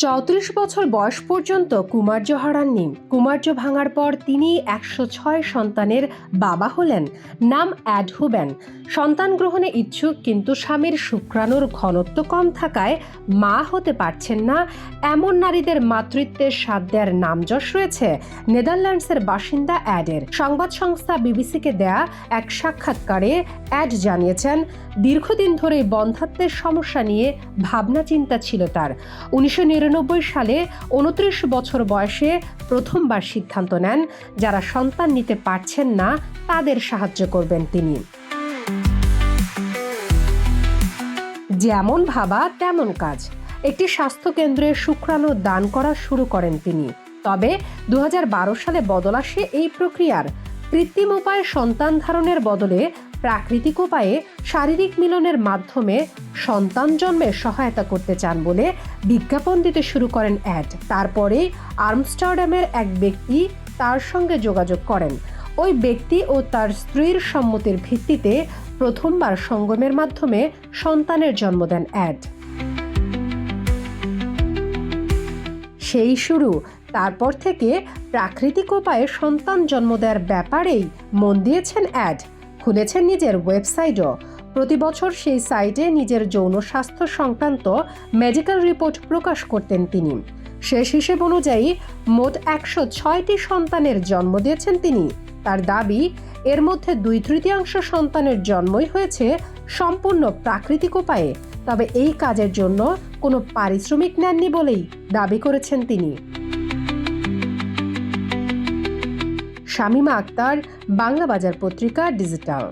৩৪ বছর বয়স পর্যন্ত কুমার্য হারাননি। কুমার্য ভাঙার পর তিনি ১০৬ সন্তানের বাবা হলেন। নাম অ্যাড হুবেন। সন্তান গ্রহণে ইচ্ছুক, কিন্তু স্বামীর শুক্রাণুর ঘনত্ব কম থাকায় মা হতে পারছেন না এমন নারীদের মাতৃত্বের স্বাদ দেওয়ার নামযশ রয়েছে নেদারল্যান্ডসের বাসিন্দা অ্যাডের। সংবাদ সংস্থা বিবিসিকে দেয়া এক সাক্ষাৎকারে অ্যাড জানিয়েছেন, দীর্ঘদিন ধরেই বন্ধ্যাত্বের সমস্যা নিয়ে ভাবনা চিন্তা ছিল তার। 1999 সালে 29 বছর বয়সে প্রথমবার সিদ্ধান্ত নেন যারা সন্তান নিতে পারছেন না তাদের সাহায্য করবেন তিনি। যেমন ভাবা তেমন কাজ। একটি স্বাস্থ্য কেন্দ্রে শুক্রাণু দান করা শুরু করেন তিনি। তবে 2012 সালে বদল আসে এই প্রক্রিয়ার। কৃত্রিম উপায়ে সন্তান ধারণের বদলে প্রাকৃতিক উপায়ে শারীরিক মিলনের মাধ্যমে সন্তান জন্মে সহায়তা করতে চান বলে বিজ্ঞাপন দিতে শুরু করেন অ্যাড। তারপরে আমস্টারডামের এক ব্যক্তি তার সঙ্গে যোগাযোগ করেন। ওই ব্যক্তি ও তার স্ত্রীর সম্মতির ভিত্তিতে প্রথমবার সঙ্গমের মাধ্যমে সন্তানের জন্ম দেন অ্যাড। সেই শুরু। তারপর থেকে প্রাকৃতিক উপায়ে সন্তান জন্ম দেওয়ার ব্যাপারেই মন দিয়েছেন অ্যাড। খুলেছেন নিজের ওয়েবসাইটও। প্রতি বছর সেই সাইটে নিজের যৌন স্বাস্থ্য সংক্রান্ত মেডিকেল রিপোর্ট প্রকাশ করতেন তিনি। শেষ হিসেব অনুযায়ী মোট 106টি সন্তানের জন্ম দিয়েছেন তিনি। তার দাবি, এর মধ্যে 2/3 সন্তানের জন্মই হয়েছে সম্পূর্ণ প্রাকৃতিক উপায়ে। তবে এই কাজের জন্য কোনো পারিশ্রমিক নেননি বলেই দাবি করেছেন তিনি। শামীমা আক্তার, বাংলা বাজার পত্রিকা, ডিজিটাল।